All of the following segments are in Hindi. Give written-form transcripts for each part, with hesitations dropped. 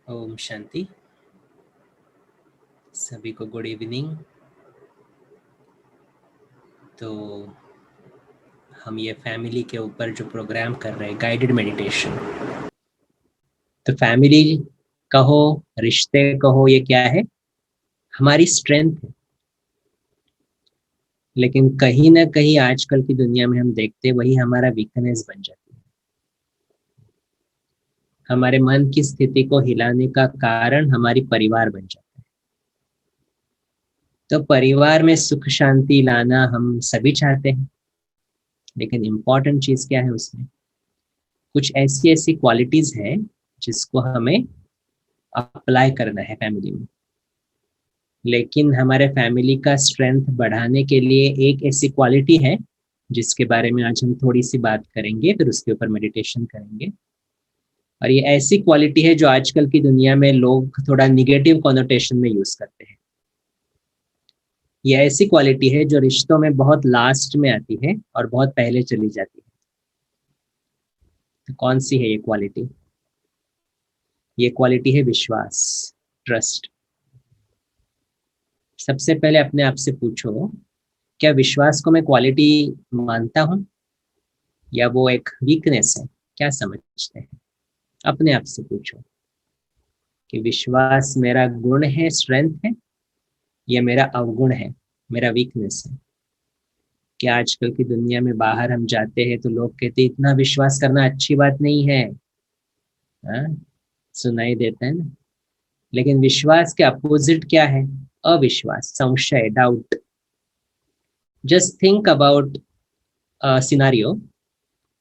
ओम शांति। सभी को गुड इवनिंग। तो हम ये फैमिली के ऊपर जो प्रोग्राम कर रहे हैं, गाइडेड मेडिटेशन। तो फैमिली कहो, रिश्ते कहो, ये क्या है? हमारी स्ट्रेंथ है। लेकिन कहीं ना कहीं आजकल की दुनिया में हम देखते हैं वही हमारा वीकनेस बन जाती है। हमारे मन की स्थिति को हिलाने का कारण हमारी परिवार बन जाता है। तो परिवार में सुख शांति लाना हम सभी चाहते हैं, लेकिन इम्पोर्टेंट चीज क्या है उसमें? कुछ ऐसी ऐसी क्वालिटीज है जिसको हमें अप्लाई करना है फैमिली में। लेकिन हमारे फैमिली का स्ट्रेंथ बढ़ाने के लिए एक ऐसी क्वालिटी है जिसके बारे में आज हम थोड़ी सी बात करेंगे, फिर उसके ऊपर मेडिटेशन करेंगे। और ये ऐसी क्वालिटी है जो आजकल की दुनिया में लोग थोड़ा निगेटिव कॉनोटेशन में यूज करते हैं। ये ऐसी क्वालिटी है जो रिश्तों में बहुत लास्ट में आती है और बहुत पहले चली जाती है। तो कौन सी है ये क्वालिटी? ये क्वालिटी है विश्वास, ट्रस्ट। सबसे पहले अपने आप से पूछो, क्या विश्वास को मैं क्वालिटी मानता हूँ या वो एक वीकनेस है? क्या समझते हैं? अपने आप से पूछो कि विश्वास मेरा गुण है, स्ट्रेंथ है, या मेरा अवगुण है, मेरा वीकनेस है? क्या आजकल की दुनिया में बाहर हम जाते हैं तो लोग कहते हैं इतना विश्वास करना अच्छी बात नहीं है। हाँ, सुनाई देता है ना। लेकिन विश्वास के अपोजिट क्या है? अविश्वास, संशय, doubt. Just think about scenario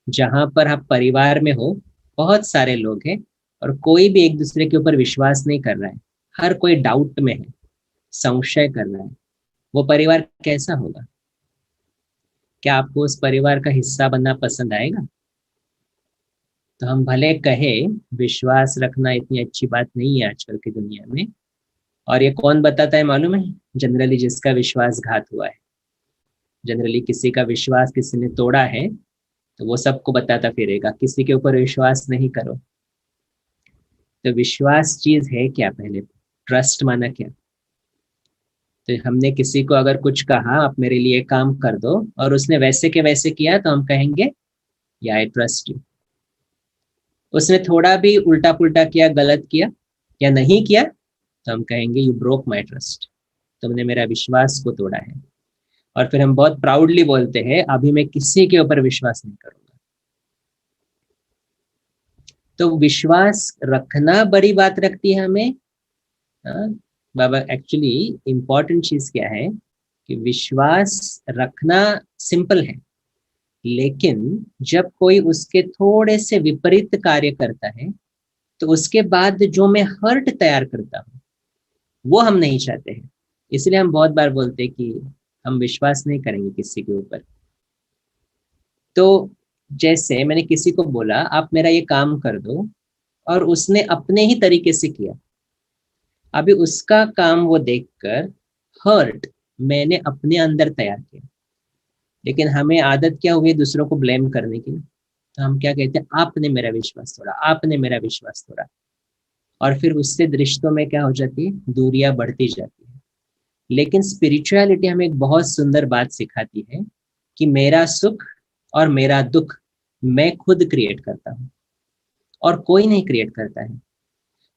जहां पर आप परिवार में हो, बहुत सारे लोग हैं और कोई भी एक दूसरे के ऊपर विश्वास नहीं कर रहा है, हर कोई डाउट में है, संशय कर रहा है। वो परिवार कैसा होगा? क्या आपको उस परिवार का हिस्सा बनना पसंद आएगा? तो हम भले कहे विश्वास रखना इतनी अच्छी बात नहीं है आजकल की दुनिया में। और ये कौन बताता है मालूम है? जनरली जिसका विश्वासघात हुआ है। जनरली किसी का विश्वास किसी ने तोड़ा है तो वो सबको बताता फिरेगा किसी के ऊपर विश्वास नहीं करो। तो विश्वास चीज है क्या? पहले ट्रस्ट माना क्या? तो हमने किसी को अगर कुछ कहा, आप मेरे लिए काम कर दो, और उसने वैसे के वैसे किया, तो हम कहेंगे या आई ट्रस्ट यू। उसने थोड़ा भी उल्टा पुल्टा किया, गलत किया या नहीं किया, तो हम कहेंगे यू ब्रोक माई ट्रस्ट, तुमने मेरा विश्वास को तोड़ा है। और फिर हम बहुत प्राउडली बोलते हैं अभी मैं किसी के ऊपर विश्वास नहीं करूंगा। तो विश्वास रखना बड़ी बात रखती है हमें। हाँ, बाबा एक्चुअली इंपॉर्टेंट चीज क्या है कि विश्वास रखना सिंपल है, लेकिन जब कोई उसके थोड़े से विपरीत कार्य करता है तो उसके बाद जो मैं हर्ट तैयार करता हूँ वो हम नहीं चाहते हैं। इसलिए हम बहुत बार बोलते हैं कि हम विश्वास नहीं करेंगे किसी के ऊपर। तो जैसे मैंने किसी को बोला आप मेरा ये काम कर दो, और उसने अपने ही तरीके से किया। अभी उसका काम वो देखकर हर्ट मैंने अपने अंदर तैयार किया। लेकिन हमें आदत क्या हुई दूसरों को ब्लेम करने की। तो हम क्या कहते हैं, आपने मेरा विश्वास तोड़ा, आपने मेरा विश्वास तोड़ा। और फिर उससे रिश्तों में क्या हो जाती है? दूरियां बढ़ती जाती है। लेकिन स्पिरिचुअलिटी हमें एक बहुत सुंदर बात सिखाती है कि मेरा सुख और मेरा दुख मैं खुद क्रिएट करता हूँ, और कोई नहीं क्रिएट करता है।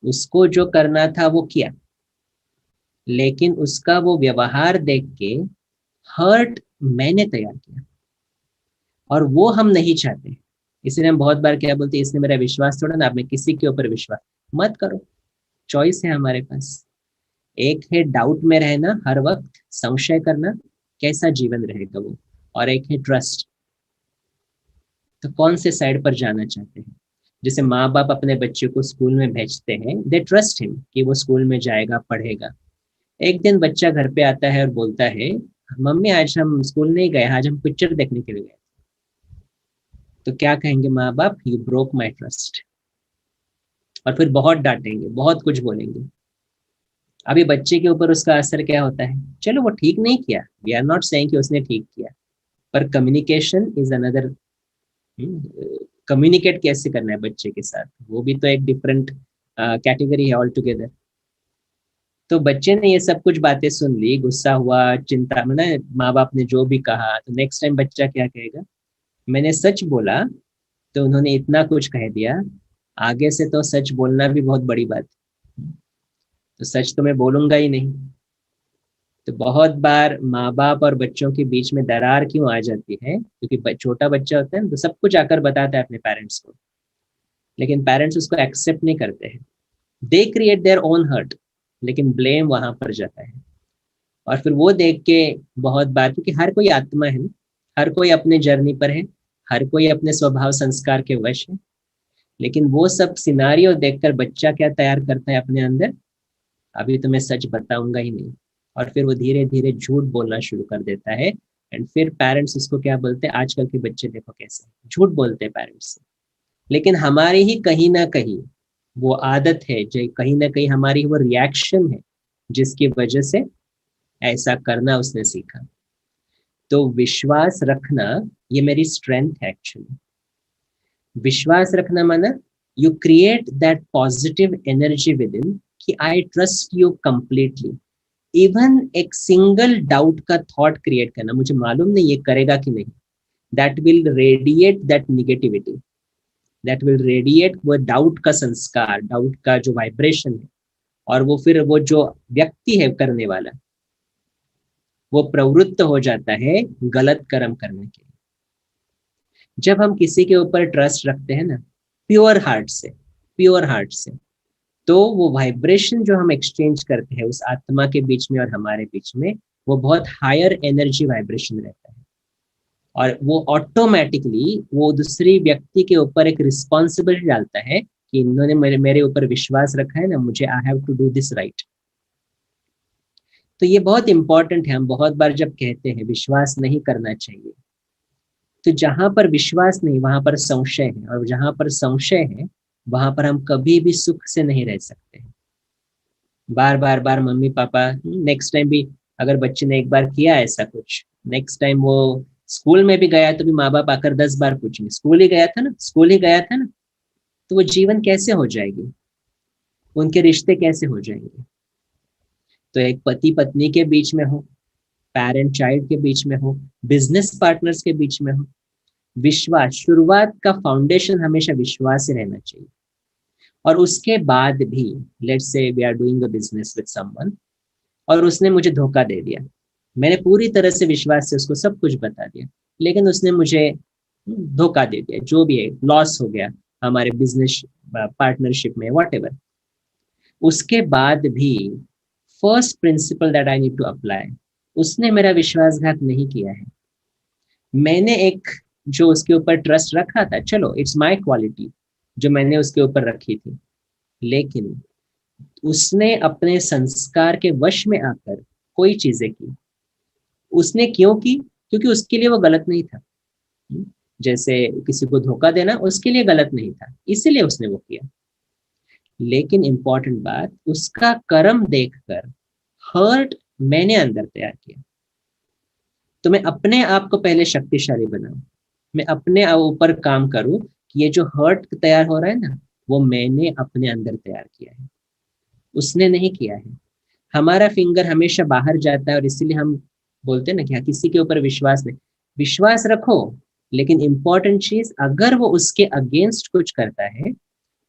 उसको जो करना था वो किया, लेकिन उसका वो व्यवहार देख के हर्ट मैंने तैयार किया, और वो हम नहीं चाहते। इसलिए हम बहुत बार क्या बोलते हैं, इसने मेरा विश्वास तोड़ा ना, अब मैं किसी के ऊपर विश्वास मत करो। चॉइस है हमारे पास। एक है डाउट में रहना, हर वक्त संशय करना, कैसा जीवन रहेगा वो। और एक है ट्रस्ट। तो कौन से साइड पर जाना चाहते हैं? जैसे माँ बाप अपने बच्चे को स्कूल में भेजते हैं, दे ट्रस्ट हिम कि वो स्कूल में जाएगा, पढ़ेगा। एक दिन बच्चा घर पे आता है और बोलता है मम्मी आज हम स्कूल नहीं गए, आज हम पिक्चर देखने के लिए गए। तो क्या कहेंगे माँ बाप? You broke my trust. और फिर बहुत डांटेंगे, बहुत कुछ बोलेंगे। अभी बच्चे के ऊपर उसका असर क्या होता है? चलो वो ठीक नहीं किया, वी आर नॉट सेइंग कि उसने ठीक किया, पर कम्युनिकेशन इज अनदर कम्युनिकेट कैसे करना है बच्चे के साथ, वो भी तो एक डिफरेंट कैटेगरी है ऑल टुगेदर। तो बच्चे ने ये सब कुछ बातें सुन ली, गुस्सा हुआ, चिंता, मतलब माँ बाप ने जो भी कहा, तो नेक्स्ट टाइम बच्चा क्या कहेगा, मैंने सच बोला तो उन्होंने इतना कुछ कह दिया, आगे से तो सच बोलना भी बहुत बड़ी बात है, तो सच तो मैं बोलूंगा ही नहीं। तो बहुत बार माँ बाप और बच्चों के बीच में दरार क्यों आ जाती है, क्योंकि छोटा बच्चा होता है ना, तो सब कुछ आकर बताता है अपने पेरेंट्स को, लेकिन पेरेंट्स उसको एक्सेप्ट नहीं करते हैं, they create their own hurt, लेकिन ब्लेम वहां पर जाता है। और फिर वो देख के बहुत बार, क्योंकि हर कोई आत्मा है, हर कोई अपने जर्नी पर है, हर कोई अपने स्वभाव संस्कार के वश है, लेकिन वो सब सिनारियो देखकर बच्चा क्या तैयार करता है अपने अंदर, अभी तो मैं सच बताऊंगा ही नहीं। और फिर वो धीरे धीरे झूठ बोलना शुरू कर देता है। एंड फिर पेरेंट्स उसको क्या बोलते हैं, आजकल के बच्चे देखो कैसे झूठ बोलते हैं पेरेंट्स से, लेकिन हमारी ही कहीं ना कहीं वो आदत है, जो कहीं ना कहीं हमारी वो रिएक्शन है, जिसकी वजह से ऐसा करना उसने सीखा। तो विश्वास रखना ये मेरी स्ट्रेंथ है एक्चुअली। विश्वास रखना माना you create that positive energy within, कि I trust you completely. Even एक सिंगल डाउट का थॉट क्रिएट करना, मुझे मालूम नहीं ये करेगा कि नहीं, that will radiate that negativity, that will radiate वो डाउट का संस्कार, डाउट का जो वाइब्रेशन है। और वो फिर वो जो व्यक्ति है करने वाला, वो प्रवृत्त हो जाता है गलत कर्म करने के लिए। जब हम किसी के ऊपर ट्रस्ट रखते हैं ना, प्योर हार्ट से, प्योर हार्ट से, तो वो वाइब्रेशन जो हम एक्सचेंज करते हैं उस आत्मा के बीच में और हमारे बीच में, वो बहुत हायर एनर्जी वाइब्रेशन रहता है। और वो ऑटोमेटिकली वो दूसरी व्यक्ति के ऊपर एक रिस्पॉन्सिबिलिटी डालता है कि इन्होंने मेरे ऊपर विश्वास रखा है ना, मुझे I have to do this right. तो ये बहुत इंपॉर्टेंट है। हम बहुत बार जब कहते हैं विश्वास नहीं करना चाहिए, तो जहां पर विश्वास नहीं वहां पर संशय है, और जहां पर संशय है वहां पर हम कभी भी सुख से नहीं रह सकते। बार बार बार मम्मी पापा, नेक्स्ट टाइम भी अगर बच्चे ने एक बार किया ऐसा कुछ, नेक्स्ट टाइम वो स्कूल में भी गया तो भी माँ बाप आकर 10 बार पूछेंगे, स्कूल ही गया था ना, स्कूल ही गया था ना। तो वो जीवन कैसे हो जाएगी, उनके रिश्ते कैसे हो जाएंगे। तो एक पति पत्नी के बीच में हो, पेरेंट चाइल्ड के बीच में हो, बिजनेस पार्टनर्स के बीच में हो, विश्वास, शुरुआत का फाउंडेशन हमेशा विश्वास से रहना चाहिए। और उसके बाद भी, let's say we are doing a business with someone, और उसने मुझे धोखा दे दिया, मैंने पूरी तरह से विश्वास से उसको सब कुछ बता दिया, लेकिन उसने मुझे धोखा दे दिया, जो भी है लॉस हो गया हमारे बिजनेस पार्टनरशिप में, व्हाटएवर। उसके बाद भी first principle that I need to apply, उसने मेरा विश्वासघात नहीं किया है। मैंने एक जो उसके ऊपर ट्रस्ट रखा था, चलो इट्स माय क्वालिटी जो मैंने उसके ऊपर रखी थी, लेकिन उसने अपने संस्कार के वश में आकर कोई चीजें की। उसने क्यों की, क्योंकि उसके लिए वो गलत नहीं था। जैसे किसी को धोखा देना उसके लिए गलत नहीं था, इसीलिए उसने वो किया। लेकिन इंपॉर्टेंट बात, उसका कर्म देखकर हर्ट मैंने अंदर तैयार किया। तो मैं अपने आप को पहले शक्तिशाली बनाऊं, मैं अपने ऊपर काम करूं कि ये जो हर्ट तैयार हो रहा है ना, वो मैंने अपने अंदर तैयार किया है, उसने नहीं किया है। हमारा फिंगर हमेशा बाहर जाता है, और इसीलिए हम बोलते हैं ना कि हाँ, किसी के ऊपर विश्वास नहीं, विश्वास रखो, लेकिन इंपॉर्टेंट चीज, अगर वो उसके अगेंस्ट कुछ करता है,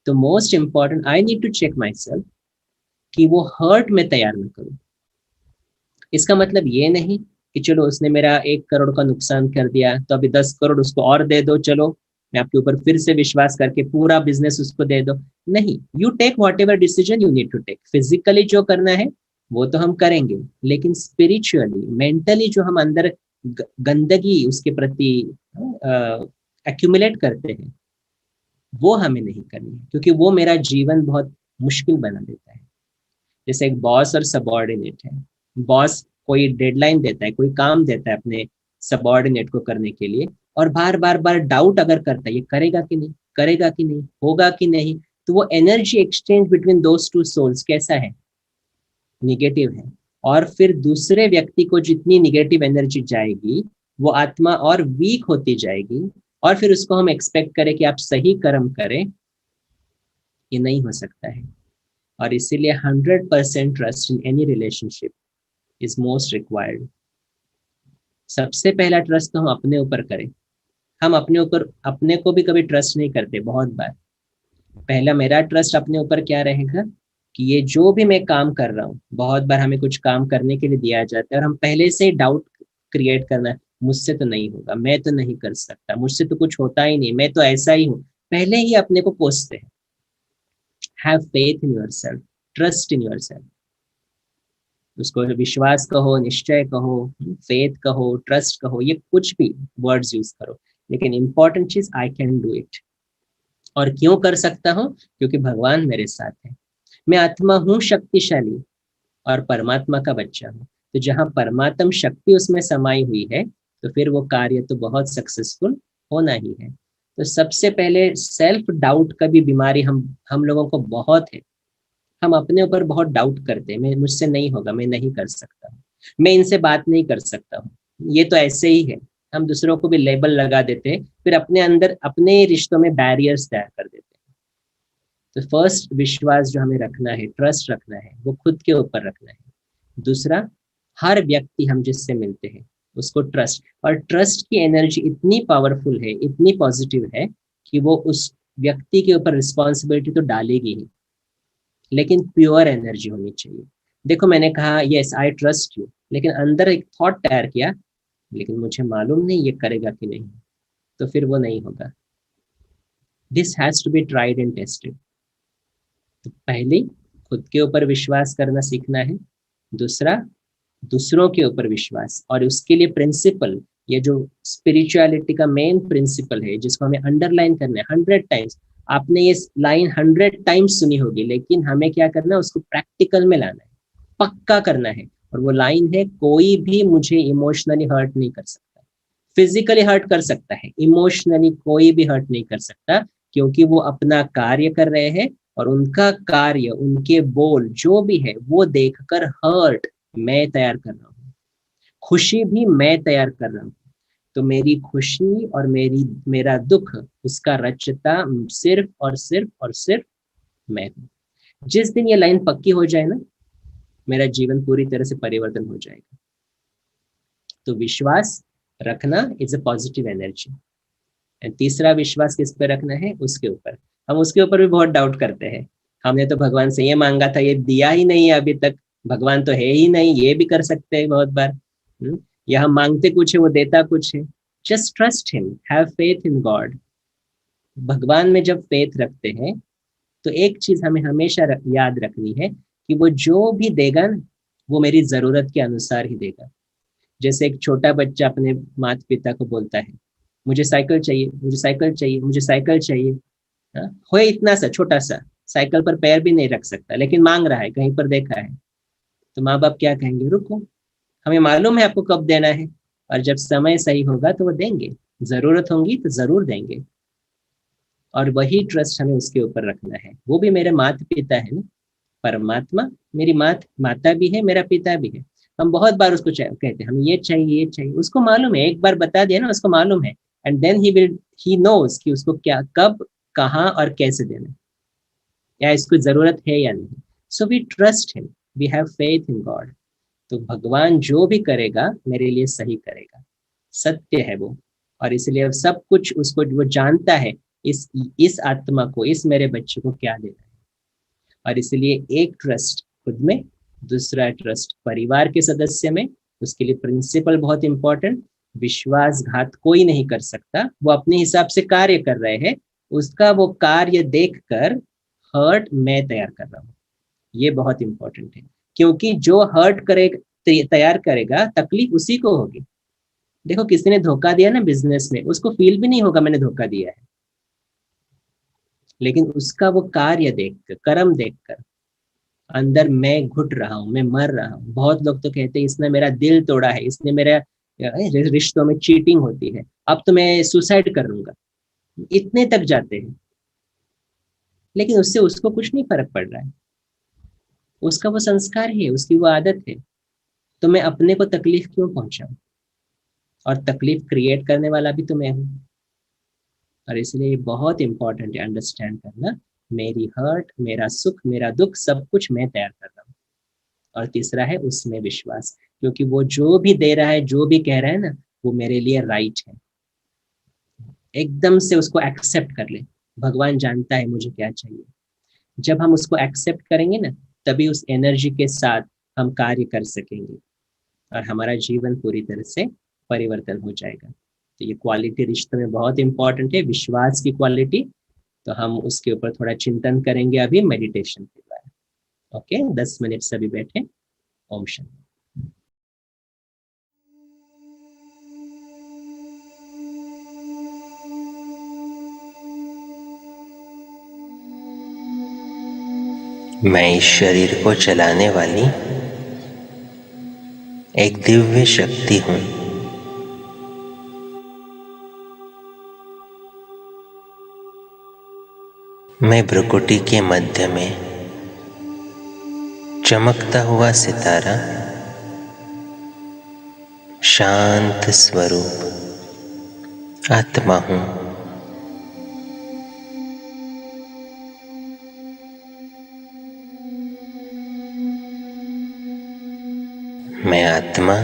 तो most important I need to check myself कि वो हर्ट में तैयार न करूं। इसका मतलब ये नहीं कि चलो उसने मेरा 1 करोड़ का नुकसान कर दिया तो अभी 10 करोड़ उसको और दे दो, चलो मैं आपके ऊपर फिर से विश्वास करके पूरा बिजनेस उसको दे दो। नहीं, you take whatever decision you need to take. Physically जो करना है वो तो हम करेंगे, लेकिन स्पिरिचुअली, मेंटली जो हम अंदर गंदगी उसके प्रति एक्यूमुलेट करते हैं, वो हमें नहीं करनी है, क्योंकि वो मेरा जीवन बहुत मुश्किल बना देता है। जैसे एक बॉस और सबॉर्डिनेट है, बॉस कोई डेडलाइन देता है, कोई काम देता है अपने सबॉर्डिनेट को करने के लिए, और बार बार बार डाउट अगर करता है ये करेगा कि नहीं, करेगा कि नहीं, होगा कि नहीं, तो वो energy exchange between those two souls कैसा है, निगेटिव है। और फिर दूसरे व्यक्ति को जितनी निगेटिव एनर्जी जाएगी, वो आत्मा और वीक होती जाएगी, और फिर उसको हम एक्सपेक्ट करें कि आप सही कर्म करें, ये नहीं हो सकता है। और इसीलिए 100% trust in any relationship is most required. सबसे पहला ट्रस्ट तो हम अपने ऊपर करें। हम अपने ऊपर अपने को भी कभी ट्रस्ट नहीं करते बहुत बार। पहला मेरा ट्रस्ट अपने ऊपर क्या रहेगा कि ये जो भी मैं काम कर रहा हूँ, बहुत बार हमें कुछ काम करने के लिए दिया जाता है और हम पहले से ही डाउट क्रिएट करना है, मुझसे तो नहीं होगा, मैं तो नहीं कर सकता, मुझसे तो कुछ होता ही नहीं, मैं तो ऐसा ही हूँ। पहले ही अपने को कोसते हैं। Have faith in yourself, trust in yourself. उसको विश्वास कहो, निश्चय कहो, फेथ कहो, ट्रस्ट कहो, ये कुछ भी वर्ड्स यूज करो, लेकिन इंपॉर्टेंट चीज आई कैन डू इट। और क्यों कर सकता हूँ? क्योंकि भगवान मेरे साथ है। मैं आत्मा हूँ शक्तिशाली और परमात्मा का बच्चा हूँ। तो जहाँ परमात्म शक्ति उसमें समाई हुई है, तो फिर वो कार्य तो बहुत सक्सेसफुल होना ही है। तो सबसे पहले सेल्फ डाउट का भी बीमारी हम लोगों को बहुत है। हम अपने ऊपर बहुत डाउट करते हैं, मैं मुझसे नहीं होगा, मैं नहीं कर सकता, मैं इनसे बात नहीं कर सकता हूँ, ये तो ऐसे ही है। हम दूसरों को भी लेबल लगा देते हैं, फिर अपने अंदर अपने रिश्तों में बैरियर्स तैयार कर देते हैं। तो फर्स्ट विश्वास जो हमें रखना है, ट्रस्ट रखना है, वो खुद के ऊपर रखना है। दूसरा, हर व्यक्ति हम जिससे मिलते हैं उसको ट्रस्ट, और ट्रस्ट की एनर्जी इतनी पावरफुल है, इतनी पॉजिटिव है कि वो उस व्यक्ति के ऊपर रिस्पॉन्सिबिलिटी तो डालेगी ही, लेकिन प्योर एनर्जी होनी चाहिए। देखो मैंने कहा यस आई ट्रस्ट यू, लेकिन अंदर एक थॉट तैयार किया, लेकिन मुझे मालूम नहीं ये करेगा कि नहीं, तो फिर वो नहीं होगा। This has to be tried and tested. तो पहले खुद के ऊपर विश्वास करना सीखना है। दूसरा, दूसरों के ऊपर विश्वास, और उसके लिए प्रिंसिपल, ये जो स्पिरिचुअलिटी का मेन प्रिंसिपल है जिसको हमें अंडरलाइन करना है 100 टाइम्स। आपने ये लाइन 100 टाइम्स सुनी होगी, लेकिन हमें क्या करना है, उसको प्रैक्टिकल में लाना है, पक्का करना है। और वो लाइन है, कोई भी मुझे इमोशनली हर्ट नहीं कर सकता। फिजिकली हर्ट कर सकता है, इमोशनली कोई भी हर्ट नहीं कर सकता, क्योंकि वो अपना कार्य कर रहे हैं और उनका कार्य, उनके बोल जो भी है वो देखकर हर्ट मैं तैयार कर रहा हूँ, खुशी भी मैं तैयार कर रहा हूँ। तो मेरी खुशी और मेरा दुख, उसका रचता सिर्फ और सिर्फ और सिर्फ मैं हूँ। जिस दिन ये लाइन पक्की हो जाए ना, मेरा जीवन पूरी तरह से परिवर्तन हो जाएगा। तो विश्वास रखना is a positive energy. And तीसरा विश्वास किस पे रखना है? उसके ऊपर। हम उसके ऊपर भी बहुत डाउट करते हैं। हमने तो भगवान से ये मांगा था, ये दिया ही नहीं है अभी तक, भगवान तो है ही नहीं, ये भी कर सकते हैं बहुत बार। या हम मांगते कुछ है, वो देता कुछ है। Just trust him, have faith in God. भगवान में जब फेथ रखते हैं, तो एक चीज हमें हमेशा याद रखनी है कि वो जो भी देगा ना, वो मेरी जरूरत के अनुसार ही देगा। जैसे एक छोटा बच्चा अपने माता पिता को बोलता है, मुझे साइकिल चाहिए, मुझे साइकिल चाहिए, मुझे साइकिल चाहिए। हाँ? हो इतना सा छोटा सा, साइकिल पर पैर भी नहीं रख सकता, लेकिन मांग रहा है, कहीं पर देखा है। तो माँ बाप क्या कहेंगे? रुको, हमें मालूम है आपको कब देना है, और जब समय सही होगा तो वो देंगे, जरूरत होगी तो जरूर देंगे। और वही ट्रस्ट हमें उसके ऊपर रखना है। वो भी मेरे माता पिता है ना, परमात्मा मेरी माता भी है, मेरा पिता भी है। हम बहुत बार उसको कहते हैं, हमें ये चाहिए, ये चाहिए, उसको मालूम है, एक बार बता दिया ना, उसको मालूम है। एंड देन ही नोज कि उसको क्या, कब, कहाँ और कैसे देना है, या इसको जरूरत है या नहीं। So we trust him, we have faith in God. तो भगवान जो भी करेगा मेरे लिए सही करेगा, सत्य है वो। और इसलिए अब सब कुछ उसको, वो जानता है इस आत्मा को, इस मेरे बच्चे को क्या देना है। और इसलिए एक ट्रस्ट खुद में, दूसरा ट्रस्ट परिवार के सदस्य में। उसके लिए प्रिंसिपल बहुत इंपॉर्टेंट, विश्वासघात कोई नहीं कर सकता। वो अपने हिसाब से कार्य कर रहे हैं, उसका वो कार्य देखकर हर्ट मैं तैयार कर रहा हूँ, ये बहुत इंपॉर्टेंट है। क्योंकि जो हर्ट करेगा, तैयार करेगा, तकलीफ उसी को होगी। देखो किसी ने धोखा दिया ना बिजनेस में, उसको फील भी नहीं होगा मैंने धोखा दिया है, लेकिन उसका वो कार्य देखकर, कर्म देखकर अंदर मैं घुट रहा हूँ, मैं मर रहा हूँ। बहुत लोग तो कहते हैं इसने मेरा दिल तोड़ा है, इसने मेरा रिश्तों में चीटिंग होती है, अब तो मैं सुसाइड कर लूंगा, इतने तक जाते हैं। लेकिन उससे उसको कुछ नहीं फर्क पड़ रहा है, उसका वो संस्कार ही है, उसकी वो आदत है। तो मैं अपने को तकलीफ क्यों पहुंचाऊं? और तकलीफ क्रिएट करने वाला भी तो मैं हूँ। और इसलिए ये बहुत इंपॉर्टेंट है अंडरस्टैंड करना, मेरी हर्ट, मेरा सुख, मेरा दुख, सब कुछ मैं तैयार कर रहा हूँ। और तीसरा है उसमें विश्वास, क्योंकि वो जो भी दे रहा है, जो भी कह रहा है ना, वो मेरे लिए राइट है। एकदम से उसको एक्सेप्ट कर ले, भगवान जानता है मुझे क्या चाहिए। जब हम उसको एक्सेप्ट करेंगे ना, तभी उस एनर्जी के साथ हम कार्य कर सकेंगे और हमारा जीवन पूरी तरह से परिवर्तन हो जाएगा। तो ये क्वालिटी रिश्ते में बहुत इंपॉर्टेंट है, विश्वास की क्वालिटी। तो हम उसके ऊपर थोड़ा चिंतन करेंगे अभी मेडिटेशन के द्वारा। ओके, 10 मिनट से अभी बैठे। ओम शांति। मैं इस शरीर को चलाने वाली एक दिव्य शक्ति हूँ। मैं भ्रुकुटी के मध्य में चमकता हुआ सितारा, शांत स्वरूप आत्मा हूँ। मैं आत्मा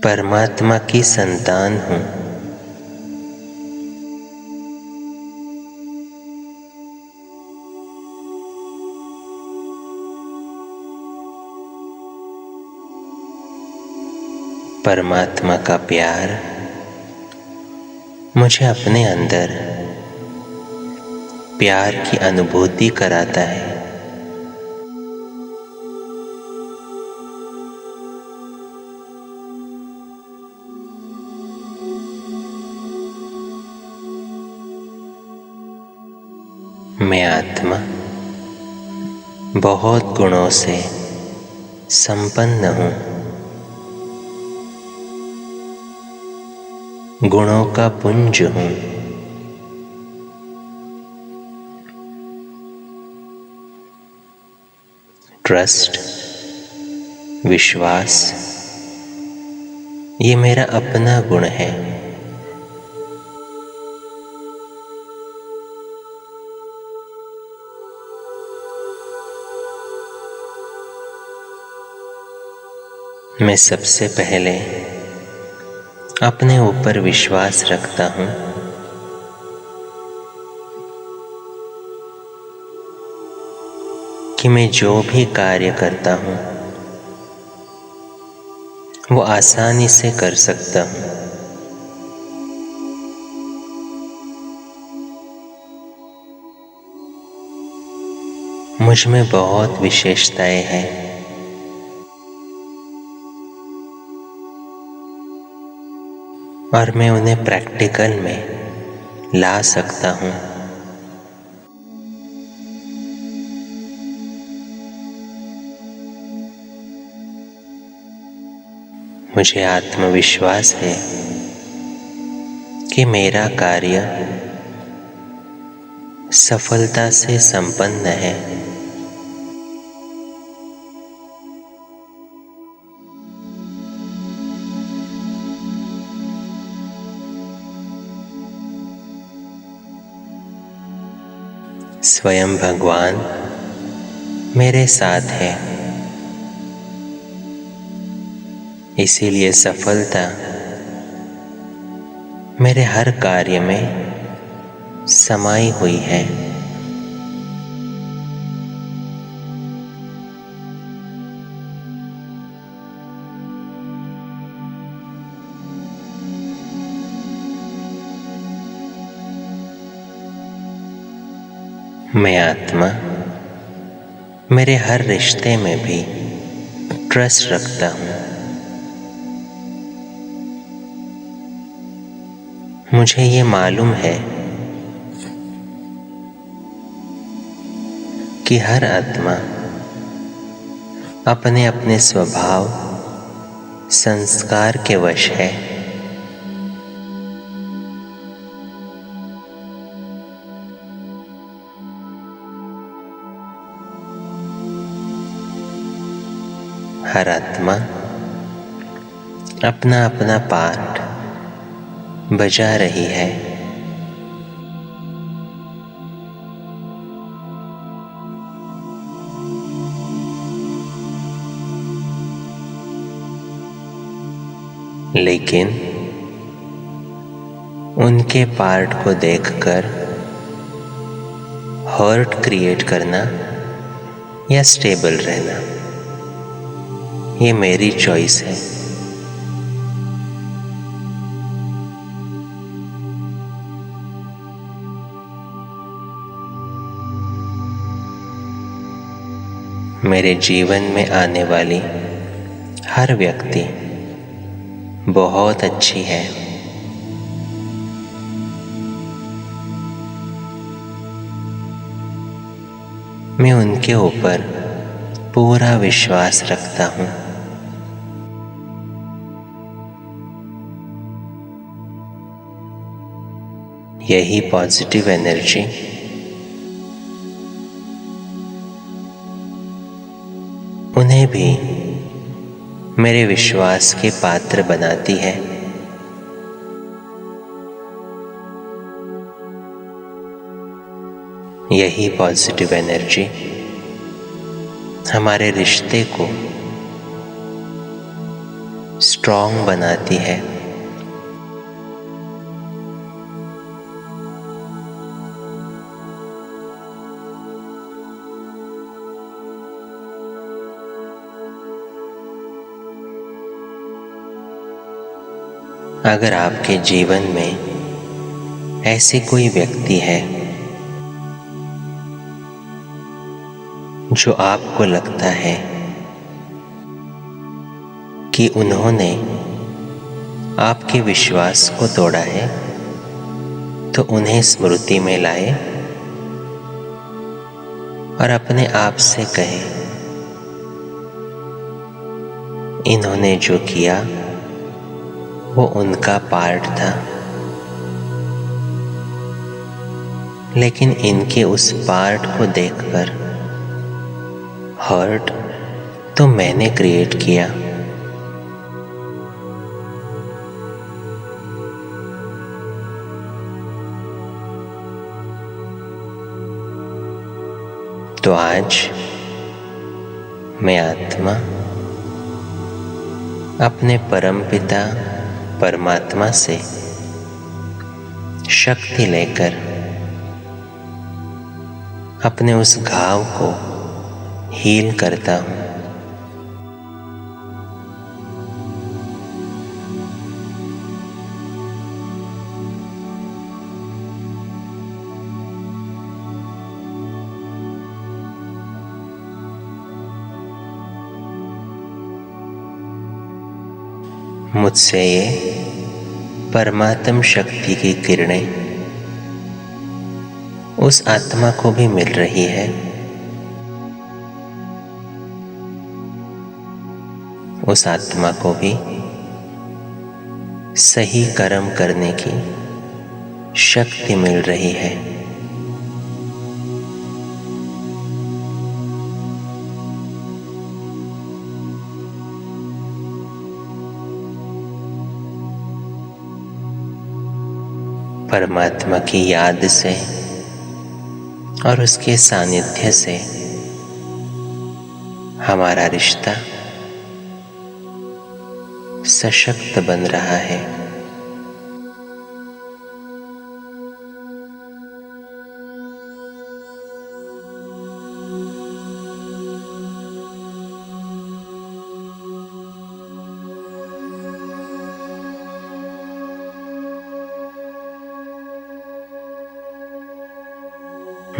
परमात्मा की संतान हूँ। परमात्मा का प्यार मुझे अपने अंदर प्यार की अनुभूति कराता है। मैं आत्मा बहुत गुणों से संपन्न हूँ। गुणों का पुंज हूँ। ट्रस्ट, विश्वास, ये मेरा अपना गुण है। मैं सबसे पहले अपने ऊपर विश्वास रखता हूँ कि मैं जो भी कार्य करता हूँ वो आसानी से कर सकता हूँ। मुझ में बहुत विशेषताएं हैं। और मैं उन्हें प्रैक्टिकल में ला सकता हूँ। मुझे आत्मविश्वास है कि मेरा कार्य सफलता से संपन्न है। स्वयं भगवान मेरे साथ है, इसीलिए सफलता मेरे हर कार्य में समाई हुई है। मैं आत्मा मेरे हर रिश्ते में भी ट्रस्ट रखता हूँ। मुझे ये मालूम है कि हर आत्मा अपने अपने स्वभाव, संस्कार के वश है। हर आत्मा अपना अपना पार्ट बजा रही है। लेकिन उनके पार्ट को देखकर हर्ट क्रिएट करना या स्टेबल रहना, ये मेरी चॉइस है। मेरे जीवन में आने वाली हर व्यक्ति बहुत अच्छी है। मैं उनके ऊपर पूरा विश्वास रखता हूँ। यही पॉजिटिव एनर्जी उन्हें भी मेरे विश्वास के पात्र बनाती है। यही पॉजिटिव एनर्जी हमारे रिश्ते को स्ट्रॉन्ग बनाती है। अगर आपके जीवन में ऐसी कोई व्यक्ति है जो आपको लगता है कि उन्होंने आपके विश्वास को तोड़ा है, तो उन्हें स्मृति में लाए और अपने आप से कहें, इन्होंने जो किया वो उनका पार्ट था, लेकिन इनके उस पार्ट को देखकर हर्ट तो मैंने क्रिएट किया। तो आज मैं आत्मा अपने परमपिता परमात्मा से शक्ति लेकर अपने उस घाव को हील करता हूँ। मुझसे ये परमात्म शक्ति की किरणें उस आत्मा को भी मिल रही है। उस आत्मा को भी सही कर्म करने की शक्ति मिल रही है। परमात्मा की याद से और उसके सानिध्य से हमारा रिश्ता सशक्त बन रहा है।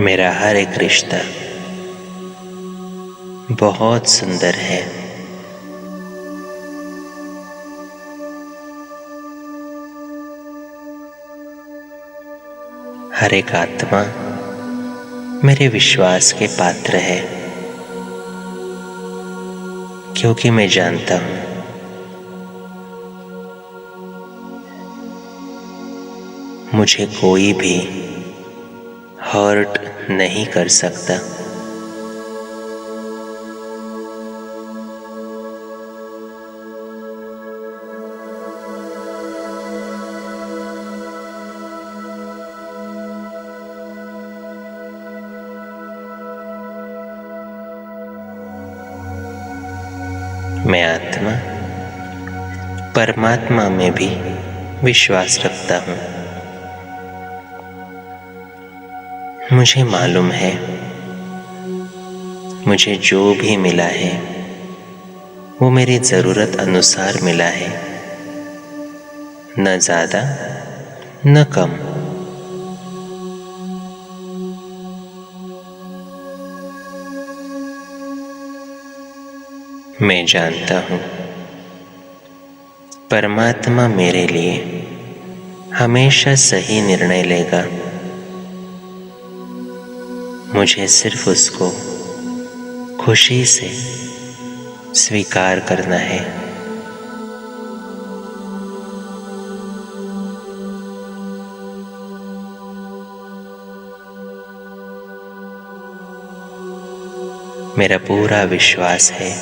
मेरा हर एक रिश्ता बहुत सुंदर है। हर एक आत्मा मेरे विश्वास के पात्र है, क्योंकि मैं जानता हूं मुझे कोई भी हर्ट नहीं कर सकता। मैं आत्मा परमात्मा में भी विश्वास रखता हूँ। मुझे मालूम है मुझे जो भी मिला है वो मेरी ज़रूरत अनुसार मिला है, न ज़्यादा न कम। मैं जानता हूँ परमात्मा मेरे लिए हमेशा सही निर्णय लेगा। मुझे सिर्फ उसको खुशी से स्वीकार करना है। मेरा पूरा विश्वास है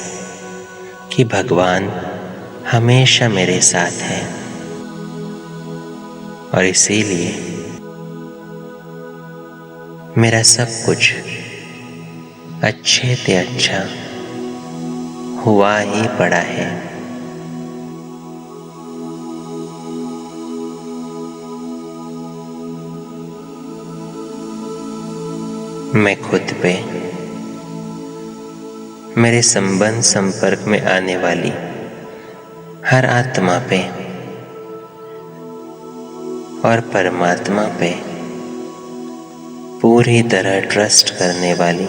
कि भगवान हमेशा मेरे साथ है और इसीलिए मेरा सब कुछ अच्छे से अच्छा हुआ ही पड़ा है। मैं खुद पे, मेरे संबंध संपर्क में आने वाली हर आत्मा पे और परमात्मा पे पूरी तरह ट्रस्ट करने वाली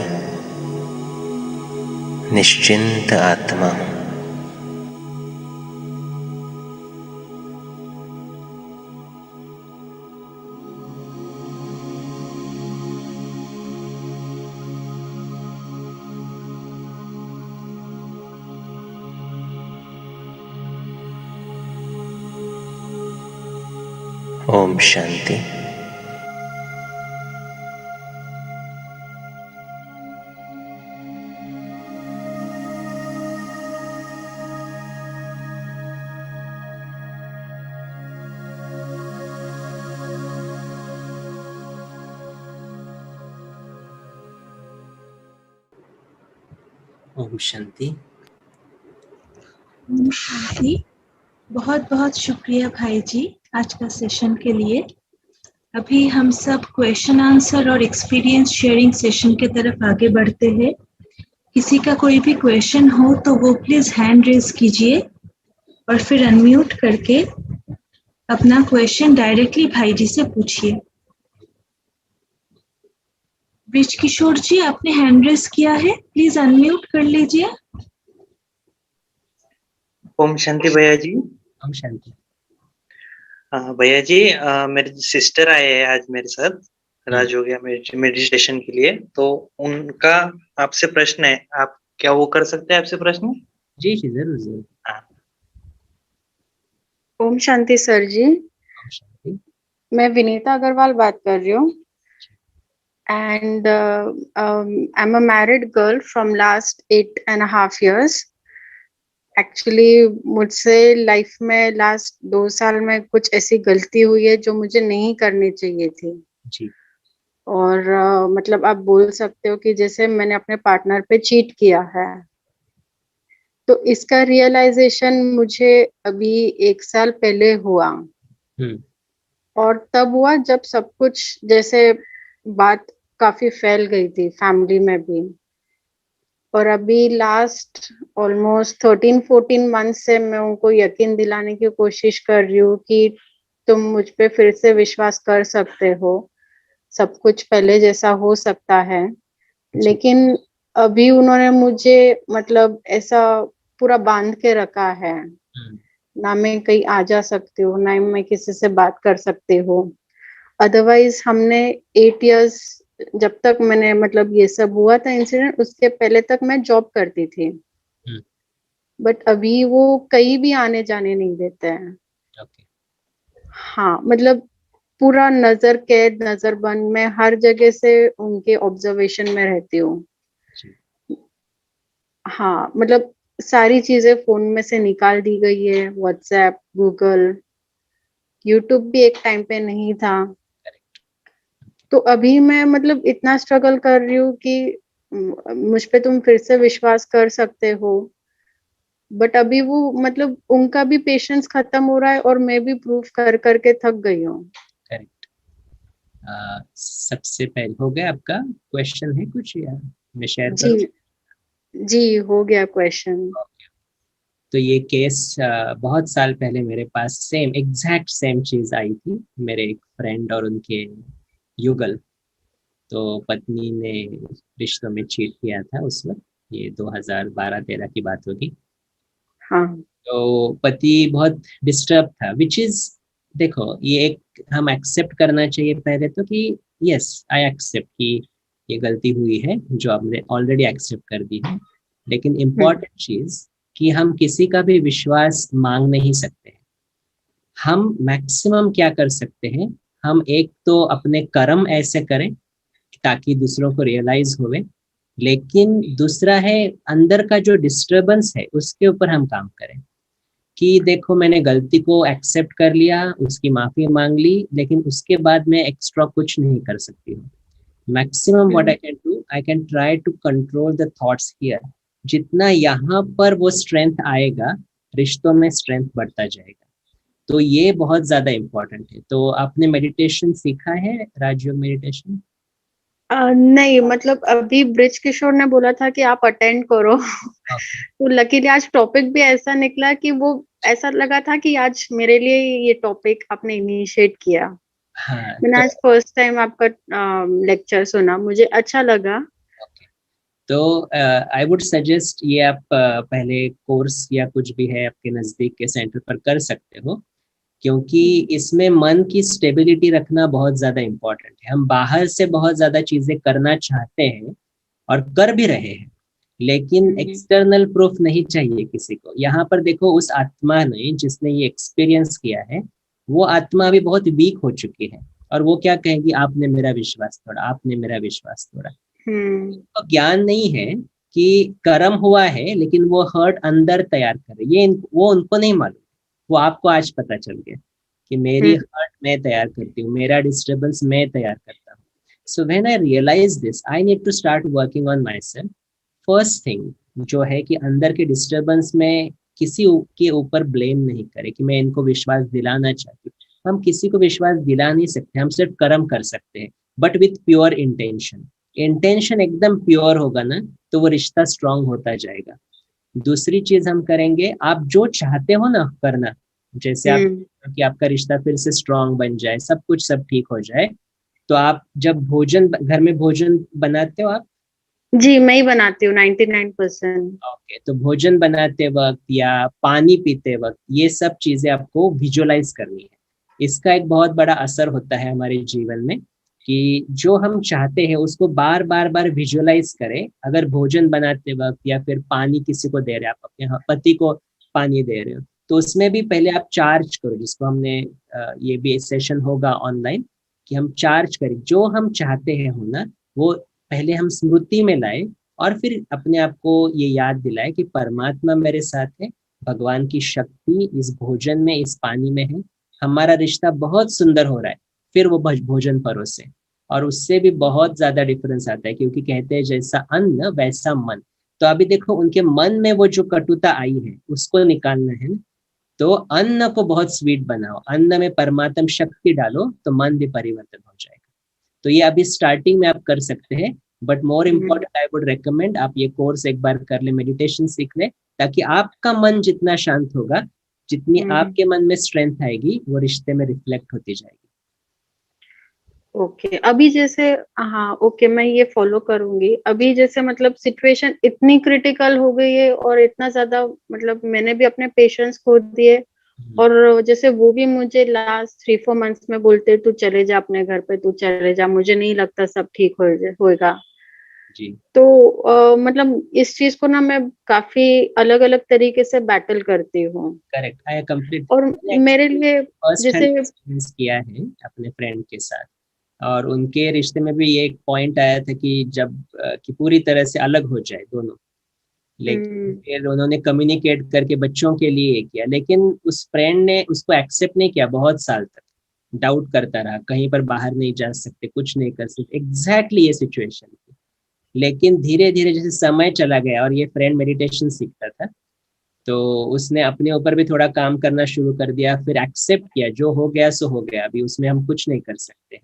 निश्चिंत आत्मा हूँ। ओम शांति। ओम शांति। ओम शांति। बहुत बहुत शुक्रिया भाई जी आज का सेशन के लिए। अभी हम सब क्वेश्चन आंसर और एक्सपीरियंस शेयरिंग सेशन के तरफ आगे बढ़ते हैं। किसी का कोई भी क्वेश्चन हो तो वो प्लीज हैंड रेज कीजिए और फिर अनम्यूट करके अपना क्वेश्चन डायरेक्टली भाई जी से पूछिए। ब्रिज किशोर जी, आपने हैंड रेज किया है, प्लीज अनम्यूट कर लीजिए। ओम शांति भैया जी। ओम शांति। भैया जी, मेरे सिस्टर आए हैं आज मेरे साथ राज हो गया मेडिटेशन के लिए, तो उनका आपसे प्रश्न है। आप क्या वो कर सकते हैं आपसे प्रश्न? जी जी, जरूर जरूर। ओम शांति सर जी। ओम शांति। मैं विनीता अग्रवाल बात कर रही हूँ and I am a married girl from last 8.5 years। Actually मुझसे लाइफ में लास्ट 2 साल में कुछ ऐसी गलती हुई है जो मुझे नहीं करनी चाहिए थी जी। और मतलब आप बोल सकते हो कि जैसे मैंने अपने पार्टनर पे चीट किया है। तो इसका रियलाइजेशन मुझे अभी 1 साल पहले हुआ और तब हुआ जब सब कुछ जैसे बात काफी फैल गई थी फैमिली में भी। और अभी लास्ट ऑलमोस्ट 13-14 मंथ से मैं उनको यकीन दिलाने की कोशिश कर रही हूँ कि तुम मुझ पे फिर से विश्वास कर सकते हो, सब कुछ पहले जैसा हो सकता है। लेकिन अभी उन्होंने मुझे मतलब ऐसा पूरा बांध के रखा है, ना मैं कहीं आ जा सकती हूँ, ना मैं किसी से बात कर सकती हूँ। अदरवाइज हमने 8 years जब तक मैंने मतलब ये सब हुआ था इंसिडेंट, उसके पहले तक मैं जॉब करती थी, बट अभी वो कहीं भी आने जाने नहीं देते हैं। हाँ, मतलब पूरा नजर कैद, नजर बंद, मैं हर जगह से उनके ऑब्जर्वेशन में रहती हूँ। हाँ, मतलब सारी चीजें फोन में से निकाल दी गई है, व्हाट्सएप, गूगल, यूट्यूब भी एक टाइम पे नहीं था। तो अभी मैं मतलब इतना स्ट्रगल कर रही हूँ कि मुझ पे तुम फिर से विश्वास कर सकते हो, बट अभी वो मतलब उनका भी पेशेंस खत्म हो रहा है और मैं भी प्रूफ कर करके थक गई हूँ। करेक्ट। सबसे पहले हो गया आपका क्वेश्चन है कुछ या मैं शेयर जी करूं? जी, हो गया क्वेश्चन। तो ये केस बहुत साल पहले मेरे पास सेम एग्जैक्ट सेम चीज आई थी, मेरे एक फ्रेंड और उनके युगल। तो पत्नी ने रिश्तों में चीट किया था उस वक्त, ये 2012-13 की बात होगी। हाँ तो पति बहुत डिस्टर्ब था, विच इज, देखो ये एक हम एक्सेप्ट करना चाहिए पहले तो कि यस आई एक्सेप्ट कि ये गलती हुई है, जो हमने ऑलरेडी एक्सेप्ट कर दी है। लेकिन इम्पॉर्टेंट चीज कि हम किसी का भी विश्वास मांग नहीं सकते हैं। हम मैक्सिमम क्या कर सकते हैं, हम एक तो अपने कर्म ऐसे करें ताकि दूसरों को रियलाइज होवे, लेकिन दूसरा है अंदर का जो डिस्टरबेंस है उसके ऊपर हम काम करें कि देखो मैंने गलती को एक्सेप्ट कर लिया, उसकी माफी मांग ली, लेकिन उसके बाद मैं एक्स्ट्रा कुछ नहीं कर सकती हूँ। Maximum what I can do, I can try to control the thoughts here. जितना यहाँ पर वो स्ट्रेंथ आएगा, रिश्तों में स्ट्रेंथ बढ़ता जाएगा। तो ये बहुत ज्यादा इम्पोर्टेंट है। तो आपने मेडिटेशन सीखा है, राजयोग मेडिटेशन? नहीं, मतलब अभी ब्रिज किशोर ने बोला था कि आप अटेंड करो। तो लकीली आज टॉपिक भी ऐसा निकला कि वो ऐसा लगा था कि आज मेरे लिए ये टॉपिक आपने इनिशिएट किया। हाँ, मैंने आज फर्स्ट टाइम आपका लेक्चर सुना, मुझे अच्छा लगा। तो आई वुड सजेस्ट ये आप पहले कोर्स या कुछ भी है आपके नज़दीक के सेंटर पर कर सकते हो, क्योंकि इसमें मन की स्टेबिलिटी रखना बहुत ज़्यादा इम्पोर्टेंट है। हम बाहर से बहुत ज़्यादा चीज़ें करना चाहते हैं और कर भी रहे हैं, लेकिन एक्सटर्नल प्रूफ नहीं चाहिए किसी को। यहाँ पर देखो, उस आत्मा ने जिसने ये एक्सपीरियंस किया है, वो आत्मा अभी बहुत वीक हो चुकी है, और वो क्या कहेगी, आपने मेरा विश्वास तोड़ा, आपने मेरा विश्वास तोड़ा। तो ज्ञान नहीं है कि कर्म हुआ है, लेकिन वो हर्ट अंदर तैयार करे, ये वो उनको नहीं मालूम। वो आपको आज पता चल गया कि मेरी हर्ट मैं तैयार करती हूँ, मेरा डिस्टर्बेंस मैं तैयार करता हूँ। So when I realise this, I need to start working on myself. First thing जो है कि अंदर के डिस्टर्बेंस में किसी के ऊपर ब्लेम नहीं करे कि मैं इनको विश्वास दिलाना चाहती हूँ। हम किसी को विश्वास दिला नहीं सकते, हम सिर्फ कर्म कर सकते हैं, but with pure intention. Intention एकदम प्योर होगा ना, तो वो रिश्ता स्ट्रांग होता जाएगा। दूसरी चीज हम करेंगे, आप जो चाहते हो ना करना, जैसे आप कि आपका रिश्ता फिर से स्ट्रांग बन जाए, सब कुछ सब ठीक हो जाए, तो आप जब भोजन, घर में भोजन बनाते हो आप? जी, मैं ही बनाती हूँ 99%। ओके, तो भोजन बनाते वक्त या पानी पीते वक्त ये सब चीजें आपको विजुअलाइज करनी है। इसका एक बहुत बड़ा असर होता है हमारे जीवन में कि जो हम चाहते हैं उसको बार बार बार विजुअलाइज करें। अगर भोजन बनाते वक्त या फिर पानी किसी को दे रहे हैं, आप अपने पति को पानी दे रहे हो, तो उसमें भी पहले आप चार्ज करो, जिसको हमने ये भी सेशन होगा ऑनलाइन कि हम चार्ज करें, जो हम चाहते हैं होना वो पहले हम स्मृति में लाए, और फिर अपने आप को ये याद दिलाए कि परमात्मा मेरे साथ है, भगवान की शक्ति इस भोजन में, इस पानी में है, हमारा रिश्ता बहुत सुंदर हो रहा है। फिर वो भोजन परोसे, और उससे भी बहुत ज्यादा डिफरेंस आता है, क्योंकि कहते हैं जैसा अन्न वैसा मन। तो अभी देखो उनके मन में वो जो कटुता आई है उसको निकालना है ना, तो अन्न को बहुत स्वीट बनाओ, अन्न में परमात्म शक्ति डालो, तो मन भी परिवर्तन हो जाएगा। तो ये अभी स्टार्टिंग में आप कर सकते हैं, but more important I would recommend आप ये कोर्स एक बार कर ले, मेडिटेशन सीख ले, ताकि आपका मन जितना शांत होगा, जितनी आपके मन में स्ट्रेंथ आएगी, वो रिश्ते में रिफ्लेक्ट होती जाएगी। ओके, अभी जैसे, हाँ ओके, मैं ये फॉलो करूंगी। अभी जैसे मतलब सिचुएशन इतनी क्रिटिकल हो गई है और इतना ज्यादा, मतलब मैंने भी अपने पेशेंस खो दिए, और जैसे वो भी मुझे लास्ट 3-4 मंथ्स में बोलते तू चले जा अपने घर पे, तू चले जा, मुझे नहीं लगता सब ठीक होएगा। जी। तो मतलब इस चीज को ना मैं काफी अलग अलग तरीके से बैटल करती हूँ। करेक्ट, आई कंप्लीट। और मेरे लिए फर्स्ट हैंड जैसे एक्सपीरियंस किया है अपने फ्रेंड के साथ, और उनके रिश्ते में भी ये एक पॉइंट आया था कि जब कि पूरी तरह से अलग हो जाए दोनों, लेकिन फिर उन्होंने कम्युनिकेट करके बच्चों के लिए किया, लेकिन उस फ्रेंड ने उसको एक्सेप्ट नहीं किया। बहुत साल तक डाउट करता रहा, कहीं पर बाहर नहीं जा सकते, कुछ नहीं कर सकते, एग्जैक्टली ये सिचुएशन थी। लेकिन धीरे धीरे जैसे समय चला गया और ये फ्रेंड मेडिटेशन सीखता था, तो उसने अपने ऊपर भी थोड़ा काम करना शुरू कर दिया, फिर एक्सेप्ट किया जो हो गया सो हो गया, अभी उसमें हम कुछ नहीं कर सकते।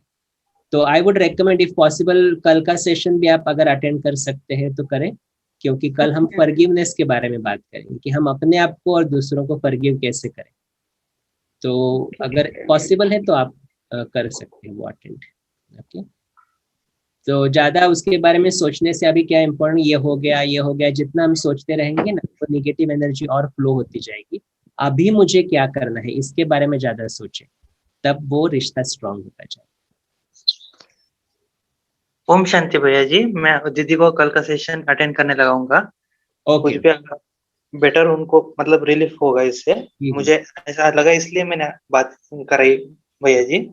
तो I would recommend if possible कल का सेशन भी आप अगर अटेंड कर सकते हैं तो करें, क्योंकि कल हम फॉरगिवनेस के बारे में बात करेंगे कि हम अपने आप को और दूसरों को फॉरगिव कैसे करें। तो अगर पॉसिबल है तो आप कर सकते हैं वो अटेंड। ओके, तो ज्यादा उसके बारे में सोचने से अभी क्या इम्पोर्टेंट, ये हो गया ये हो गया, जितना हम सोचते रहेंगे ना तो निगेटिव एनर्जी और फ्लो होती जाएगी। अभी मुझे क्या करना है इसके बारे में ज्यादा सोचें, तब वो रिश्ता स्ट्रांग होता जाए। ओम शांति भैया जी, मैं दीदी को कल का सेशन अटेंड करने लगाऊंगा। ओके, कुछ भी बेटर उनको मतलब रिलीफ होगा इससे, मुझे ऐसा लगा, इसलिए मैंने बात कराई भैया जी।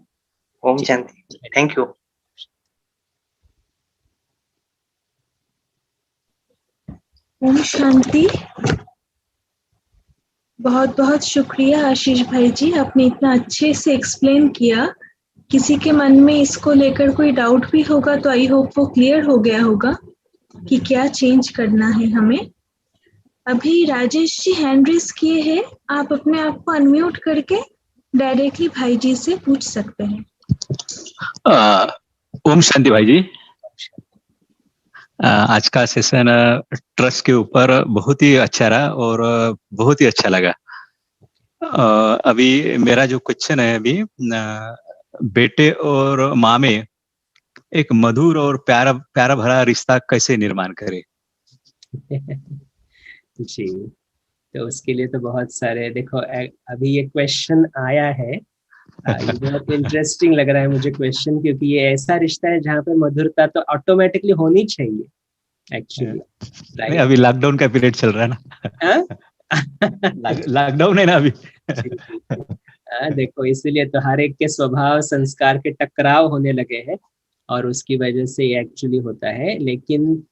Om Shanti, thank you. ओम शांति। बहुत बहुत शुक्रिया आशीष भाई जी, आपने इतना अच्छे से एक्सप्लेन किया। किसी के मन में इसको लेकर कोई डाउट भी होगा तो आई होप वो क्लियर हो गया होगा कि क्या चेंज करना है हमें। अभी राजेश जी हैंड रेस किए हैं, आप अपने आप को अनम्यूट करके डायरेक्टली भाई जी से पूछ सकते हैं। ओम शांति भाई जी, आज का सेशन ट्रस्ट के ऊपर बहुत ही अच्छा रहा और बहुत ही अच्छा लगा। अभी मेरा जो क्वेश्चन है, अभी बेटे और माँ में एक मधुर और प्यारा प्यारा भरा रिश्ता कैसे निर्माण करे? जी, तो उसके लिए तो बहुत सारे, देखो अभी ये क्वेश्चन आया है, ये बहुत इंटरेस्टिंग लग रहा है मुझे क्वेश्चन, क्योंकि ये ऐसा रिश्ता है जहाँ पे मधुरता तो ऑटोमेटिकली होनी चाहिए एक्चुअली। अभी लॉकडाउन का पीरियड चल रहा है ना। लॉकडाउन है ना अभी। देखो इसीलिए तो हर एक के स्वभाव संस्कार के टकराव होने लगे हैं और उसकी वजह से ये एक्चुअली होता है। लेकिन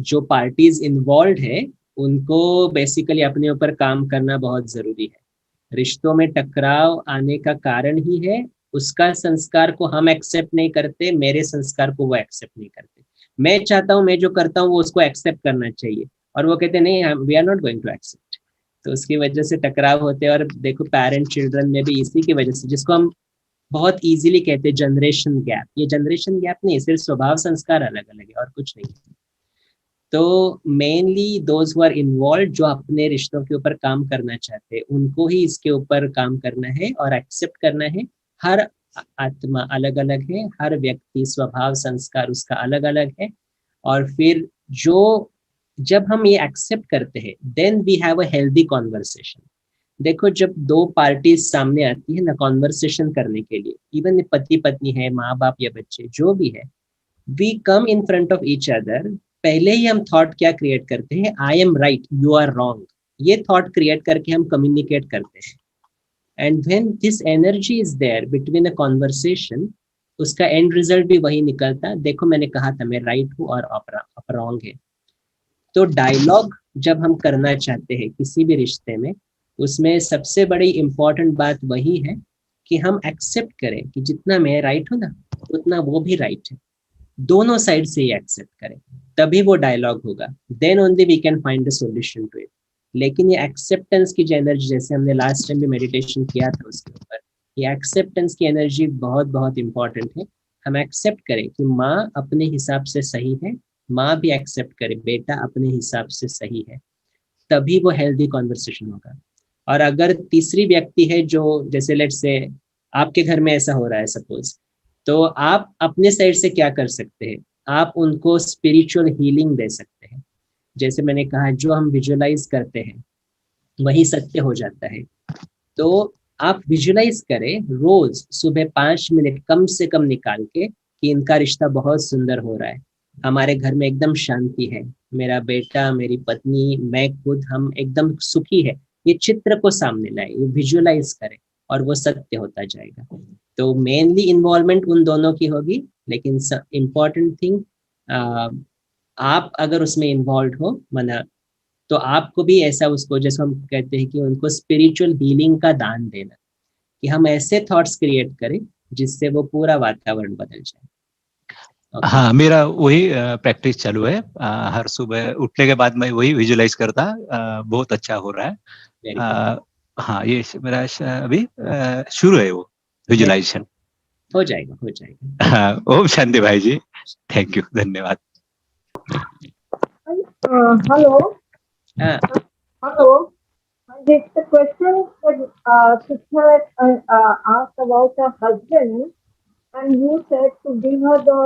जो पार्टीज इन्वॉल्व है उनको बेसिकली अपने ऊपर काम करना बहुत जरूरी है। रिश्तों में टकराव आने का कारण ही है उसका संस्कार को हम एक्सेप्ट नहीं करते, मेरे संस्कार को वो एक्सेप्ट नहीं करते। मैं चाहता हूँ मैं जो करता हूँ वो उसको एक्सेप्ट करना चाहिए और वो कहते नहीं, we are not going to accept. तो उसकी वजह से टकराव होते हैं। और देखो पेरेंट चिल्ड्रन में भी इसी की वजह से, जिसको हम बहुत इजीली कहते हैं जनरेशन गैप, ये जनरेशन गैप नहीं, सिर्फ स्वभाव संस्कार अलग अलग है और कुछ नहीं। तो mainly those who are involve, जो अपने रिश्तों के ऊपर काम करना चाहते हैं, उनको ही इसके ऊपर काम करना है और एक्सेप्ट करना है। हर आत्मा अलग अलग है, हर व्यक्ति स्वभाव संस्कार उसका अलग अलग है। और फिर जो जब हम ये एक्सेप्ट करते हैं then we have a healthy conversation. देखो जब दो पार्टीज सामने आती है ना कॉन्वर्सेशन करने के लिए, इवन पति पत्नी है, माँ बाप या बच्चे जो भी है, we come in front of each other. पहले ही हम थॉट क्या क्रिएट करते हैं, I am right you are wrong, ये थॉट क्रिएट करके हम कम्युनिकेट करते हैं। And when this energy is there between a conversation, उसका एंड रिजल्ट भी वही निकलता। देखो मैंने कहा था मैं राइट हूँ और आप रॉन्ग है। तो डायलॉग जब हम करना चाहते हैं किसी भी रिश्ते में, उसमें सबसे बड़ी इंपॉर्टेंट बात वही है कि हम एक्सेप्ट करें कि जितना मैं राइट हूँ ना उतना वो भी राइट है, दोनों साइड से ये एक्सेप्ट करें, तभी वो डायलॉग होगा। Then only we can find a solution to it. लेकिन ये एक्सेप्टेंस की जो एनर्जी, जैसे हमने लास्ट टाइम भी मेडिटेशन किया था उसके ऊपर, ये एक्सेप्टेंस की एनर्जी बहुत बहुत इंपॉर्टेंट है। हम एक्सेप्ट करें कि माँ अपने हिसाब से सही है, माँ भी एक्सेप्ट करे बेटा अपने हिसाब से सही है, तभी वो हेल्दी कॉन्वर्सेशन होगा। और अगर तीसरी व्यक्ति है जो, जैसे लेट्स से आपके घर में ऐसा हो रहा है सपोज, तो आप अपने साइड से क्या कर सकते हैं, आप उनको स्पिरिचुअल हीलिंग दे सकते हैं। जैसे मैंने कहा जो हम विजुअलाइज करते हैं वही सत्य हो जाता है। तो आप विजुअलाइज करें रोज सुबह 5 मिनट कम से कम निकाल के कि इनका रिश्ता बहुत सुंदर हो रहा है, हमारे घर में एकदम शांति है, मेरा बेटा मेरी पत्नी मैं खुद हम एकदम सुखी है। ये चित्र को सामने लाए, ये विजुअलाइज करें और वो सत्य होता जाएगा। तो मेनली इन्वॉल्वमेंट उन दोनों की होगी, लेकिन इम्पॉर्टेंट थिंग आप अगर उसमें इन्वॉल्व हो मना, तो आपको भी ऐसा उसको, जैसे हम कहते हैं कि उनको स्पिरिचुअल हीलिंग का दान देना, कि हम ऐसे थॉट्स क्रिएट करें जिससे वो पूरा वातावरण बदल जाए। हाँ, मेरा वही प्रैक्टिस चालू है। हर सुबह उठने के बाद मैं वही विजुलाइज करता। बहुत अच्छा हो रहा है। Very good. हाँ, ये मेरा अभी शुरू है वो विजुलाइजेशन। हो जाएगा, हो जाएगा। हाँ, ओम शांति भाई जी, थैंक यू, धन्यवाद। Hello. हाँ, Hello. Just a question that Krishna asked about her husband, and you said to give her the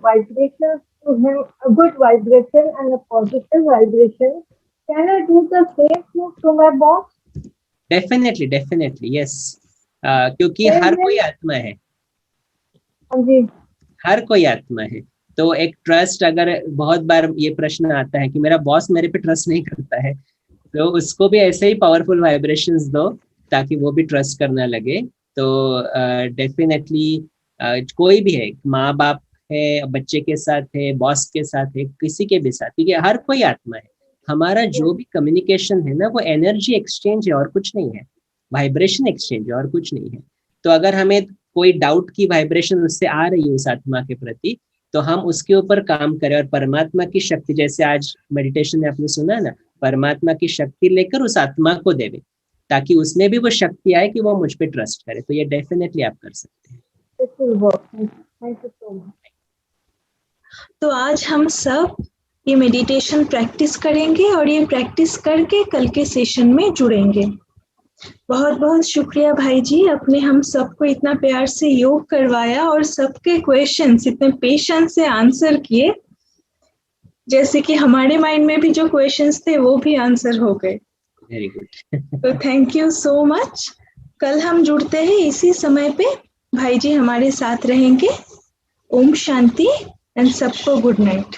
vibrations to him, a good vibration and a positive vibration. Can I do the same thing to my boss? Definitely definitely yes, क्योंकि Same हर way? कोई आत्मा है, हाँ जी। हर कोई आत्मा है। तो एक ट्रस्ट, अगर बहुत बार ये प्रश्न आता है कि मेरा बॉस मेरे पे ट्रस्ट नहीं करता है, तो उसको भी ऐसे ही पावरफुल वाइब्रेशंस दो ताकि वो भी ट्रस्ट करना लगे। तो डेफिनेटली कोई भी है, माँ बाप है, बच्चे के साथ है, बॉस के साथ है, किसी के भी साथ, क्योंकि हर कोई आत्मा है। हमारा जो भी कम्युनिकेशन है ना, वो एनर्जी एक्सचेंज है और कुछ नहीं है, वाइब्रेशन एक्सचेंज है और कुछ नहीं है। तो अगर हमें कोई डाउट की वाइब्रेशन उससे आ रही है उस आत्मा के प्रति, तो हम उसके ऊपर काम करें और परमात्मा की शक्ति, जैसे आज मेडिटेशन में आपने सुना ना, परमात्मा की शक्ति लेकर उस आत्मा को देवे ताकि उसमें भी वो शक्ति आए कि वो मुझ पे ट्रस्ट करे। तो ये डेफिनेटली आप कर सकते हैं। It will work. Thank you so much. तो आज हम सब ये मेडिटेशन प्रैक्टिस करेंगे और ये प्रैक्टिस करके कल के सेशन में जुड़ेंगे। बहुत बहुत शुक्रिया भाई जी, आपने हम सबको इतना प्यार से योग करवाया और सबके क्वेश्चंस इतने पेशेंस से आंसर किए, जैसे कि हमारे माइंड में भी जो क्वेश्चंस थे वो भी आंसर हो गए। Very good. तो थैंक यू सो मच। कल हम जुड़ते हैं इसी समय पे, भाई जी हमारे साथ रहेंगे। ओम शांति एंड सबको गुड नाइट।